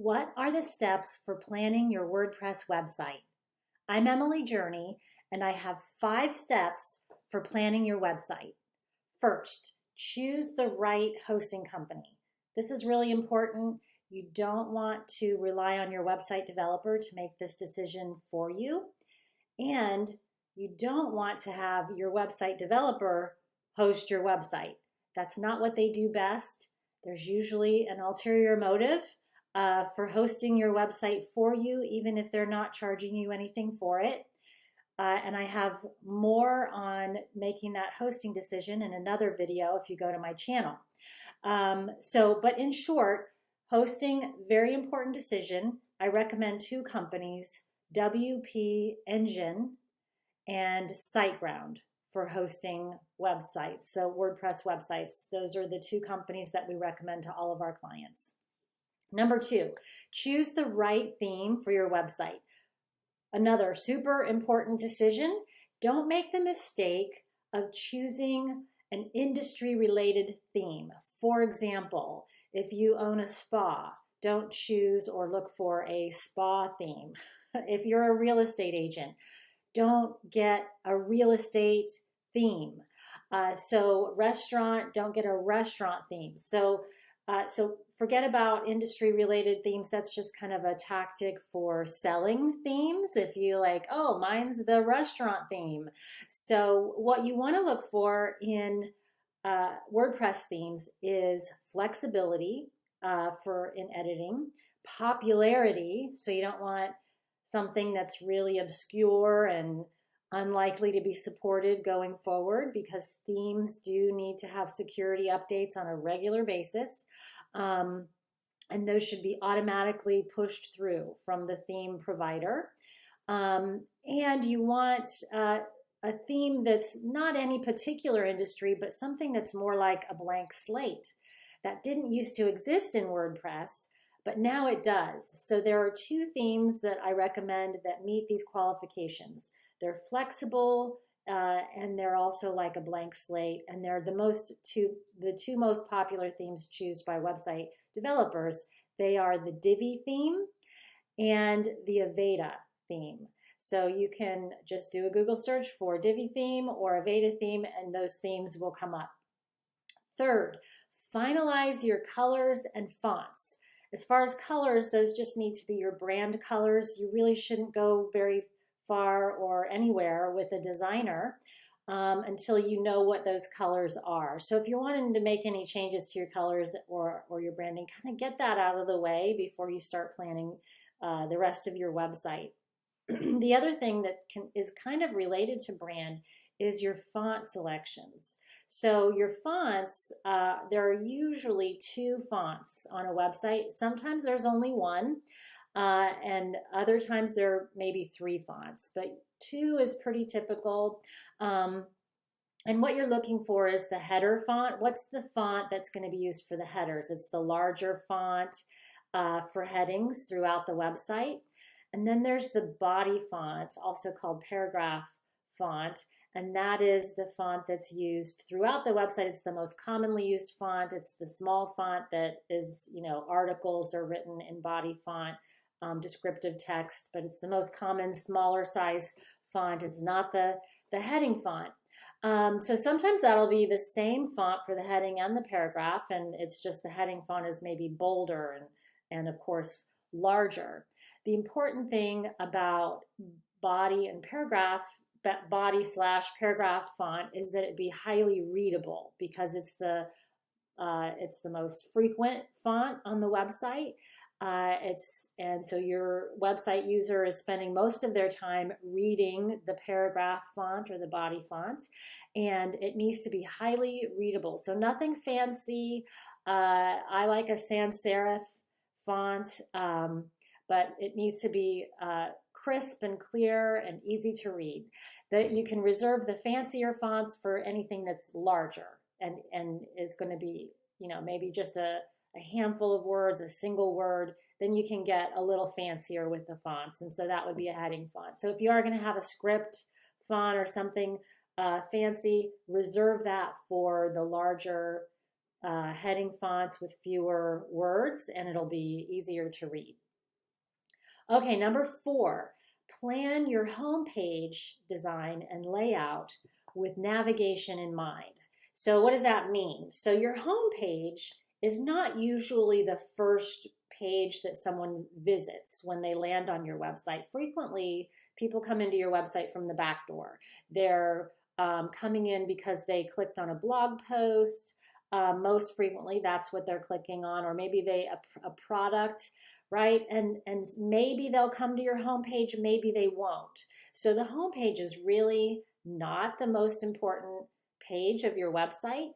What are the steps for planning your WordPress website? I'm Emily Journey, and I have 5 steps for planning your website. First, choose the right hosting company. This is really important. You don't want to rely on your website developer to make this decision for you, and you don't want to have your website developer host your website. That's not what they do best. There's usually an ulterior motive for hosting your website for you, even if they're not charging you anything for it. And I have more on making that hosting decision in another video if you go to my channel. But in short, hosting, very important decision. I recommend 2 companies, WP Engine and SiteGround, for hosting websites. So WordPress websites, those are the 2 companies that we recommend to all of our clients. Number 2, choose the right theme for your website. Another super important decision, don't make the mistake of choosing an industry-related theme. For example, if you own a spa, don't choose or look for a spa theme. If you're a real estate agent, don't get a real estate theme. So restaurant, don't get a restaurant theme. So forget about industry-related themes. That's just kind of a tactic for selling themes. If you like, oh, mine's the restaurant theme. So what you want to look for in WordPress themes is flexibility in editing, popularity. So you don't want something that's really obscure and unlikely to be supported going forward, because themes do need to have security updates on a regular basis. And those should be automatically pushed through from the theme provider. And you want a theme that's not any particular industry, but something that's more like a blank slate. That didn't used to exist in WordPress, but now it does. So there are 2 themes that I recommend that meet these qualifications. They're flexible, and they're also like a blank slate, and they're the 2 most popular themes chosen by website developers. They are the Divi theme and the Aveda theme. So you can just do a Google search for Divi theme or Aveda theme, and those themes will come up. Third, finalize your colors and fonts. As far as colors, those just need to be your brand colors. You really shouldn't go very far or anywhere with a designer until you know what those colors are. So if you're wanting to make any changes to your colors or your branding, kind of get that out of the way before you start planning the rest of your website. The other thing that is kind of related to brand is your font selections. So your fonts, there are usually 2 fonts on a website. Sometimes there's only 1. And other times there may be 3 fonts, but 2 is pretty typical. And what you're looking for is the header font. What's the font that's going to be used for the headers? It's the larger font for headings throughout the website. And then there's the body font, also called paragraph font. And that is the font that's used throughout the website. It's the most commonly used font. It's the small font that is, articles are written in body font, descriptive text, but it's the most common smaller size font. It's not the heading font. So sometimes that'll be the same font for the heading and the paragraph, and it's just the heading font is maybe bolder and of course larger. The important thing about body and paragraph, body/paragraph font, is that it be highly readable, because it's the most frequent font on the website. And so your website user is spending most of their time reading the paragraph font or the body font, and it needs to be highly readable. So nothing fancy. I like a sans serif font, but it needs to be crisp and clear and easy to read. That you can reserve the fancier fonts for anything that's larger and is going to be, maybe just a handful of words, a single word. Then you can get a little fancier with the fonts, and so that would be a heading font. So if you are going to have a script font or something fancy, reserve that for the larger heading fonts with fewer words, and it'll be easier to read. Okay, number 4, plan your homepage design and layout with navigation in mind. So what does that mean? So your homepage is not usually the first page that someone visits when they land on your website. Frequently, people come into your website from the back door. They're coming in because they clicked on a blog post. Most frequently, that's what they're clicking on, or maybe a product, right? And maybe they'll come to your homepage, maybe they won't. So the homepage is really not the most important page of your website.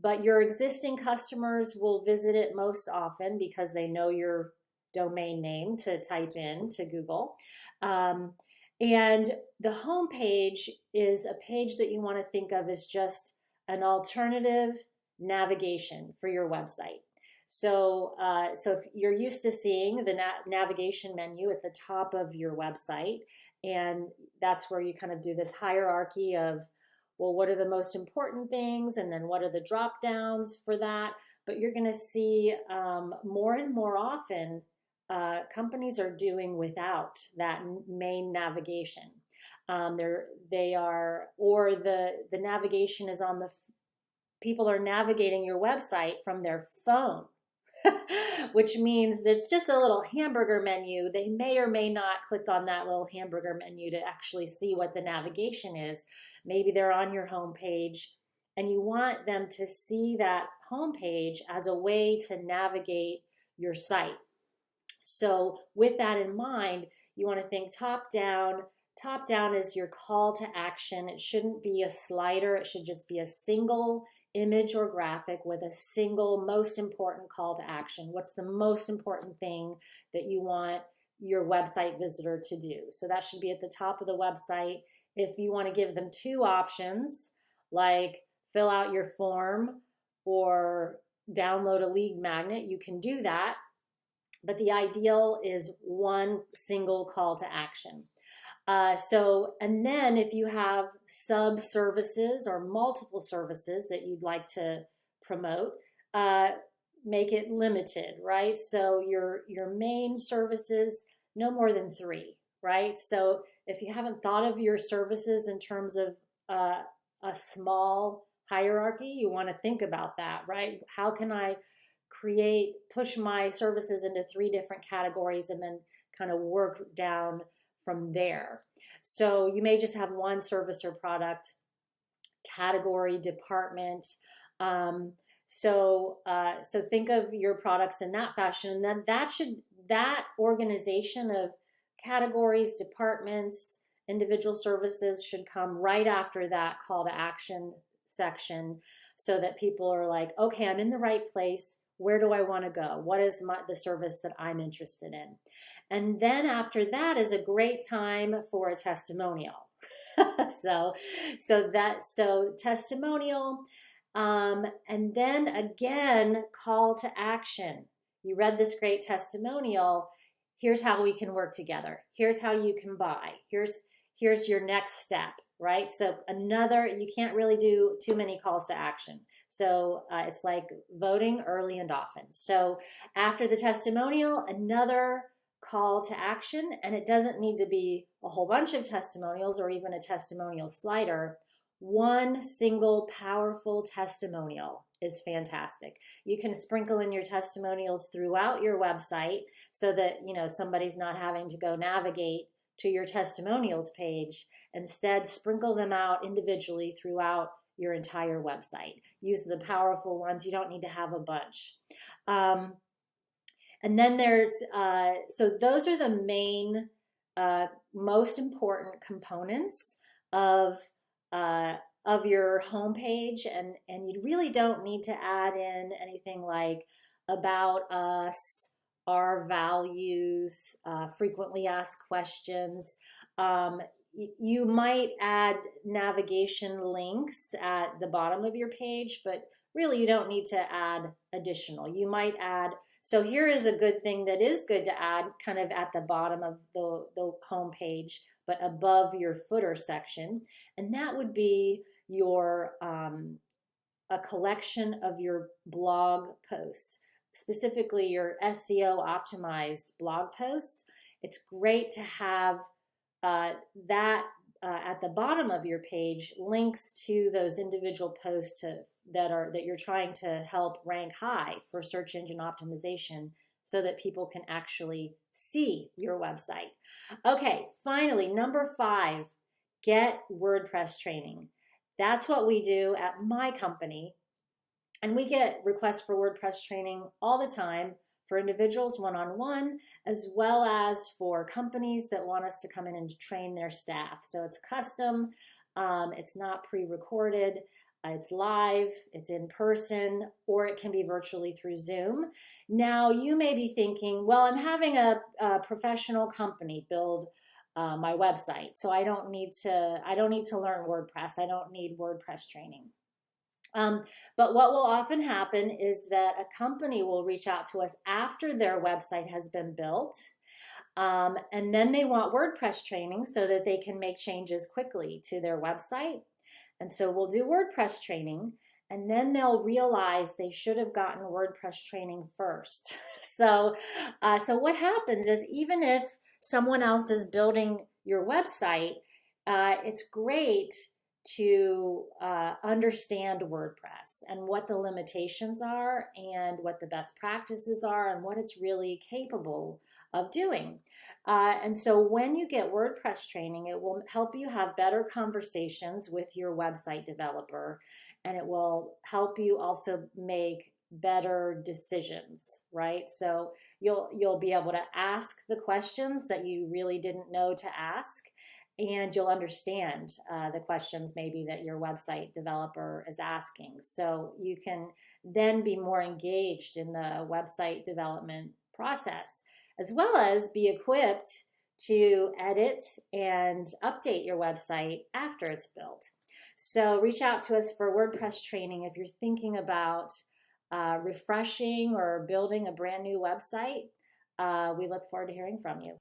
But your existing customers will visit it most often because they know your domain name to type in to Google. And the homepage is a page that you want to think of as just an alternative navigation for your website. So if you're used to seeing the navigation menu at the top of your website, and that's where you kind of do this hierarchy of, well, what are the most important things, and then what are the drop downs for that? But you're going to see more and more often companies are doing without that main navigation. They are, or the navigation is on people are navigating your website from their phone. Which means that it's just a little hamburger menu. They may or may not click on that little hamburger menu to actually see what the navigation is. Maybe they're on your home page and you want them to see that home page as a way to navigate your site. So with that in mind, you want to think top down. Top down is your call to action. It shouldn't be a slider. It should just be a single image or graphic with a single most important call to action. What's the most important thing that you want your website visitor to do? So that should be at the top of the website. If you want to give them 2 options, like fill out your form or download a lead magnet, you can do that. But the ideal is one single call to action. And then if you have sub services or multiple services that you'd like to promote, make it limited, right? So your main services, no more than 3, right? So if you haven't thought of your services in terms of a small hierarchy, you want to think about that, right? How can I push my services into 3 different categories and then kind of work down from there. So you may just have one service or product, category, department. So think of your products in that fashion, and then that organization of categories, departments, individual services should come right after that call to action section, so that people are like, okay, I'm in the right place. Where do I want to go? What is the service that I'm interested in? And then after that is a great time for a testimonial. so testimonial, and then again, call to action. You read this great testimonial. Here's how we can work together. Here's how you can buy. Here's your next step, right? So you can't really do too many calls to action. So it's like voting early and often. So after the testimonial, another call to action, and it doesn't need to be a whole bunch of testimonials or even a testimonial slider. One single powerful testimonial is fantastic. You can sprinkle in your testimonials throughout your website so that somebody's not having to go navigate to your testimonials page. Instead, sprinkle them out individually throughout your entire website. Use the powerful ones. You don't need to have a bunch. And then so those are the main, most important components of your homepage, and you really don't need to add in anything like about us, our values, frequently asked questions. You might add navigation links at the bottom of your page, but really you don't need to add additional. You might add, so here is a good thing that is good to add kind of at the bottom of the home page, but above your footer section, and that would be your a collection of your blog posts, specifically your SEO optimized blog posts. It's great to have that at the bottom of your page, links to those individual posts that you're trying to help rank high for search engine optimization, so that people can actually see your website. Okay, finally, number 5, get WordPress training. That's what we do at my company. And we get requests for WordPress training all the time for individuals one-on-one, as well as for companies that want us to come in and train their staff. So it's custom, it's not pre-recorded, it's live, it's in person, or it can be virtually through Zoom. Now, you may be thinking, well, I'm having a professional company build my website, so I don't need to learn WordPress. I don't need WordPress training. But what will often happen is that a company will reach out to us after their website has been built, and then they want WordPress training so that they can make changes quickly to their website. And so we'll do WordPress training, and then they'll realize they should have gotten WordPress training first. So what happens is, even if someone else is building your website, it's great to understand WordPress and what the limitations are and what the best practices are and what it's really capable of doing. And so when you get WordPress training, it will help you have better conversations with your website developer, and it will help you also make better decisions, right? So you'll be able to ask the questions that you really didn't know to ask, and you'll understand the questions maybe that your website developer is asking. So you can then be more engaged in the website development process, as well as be equipped to edit and update your website after it's built. So reach out to us for WordPress training if you're thinking about refreshing or building a brand new website. We look forward to hearing from you.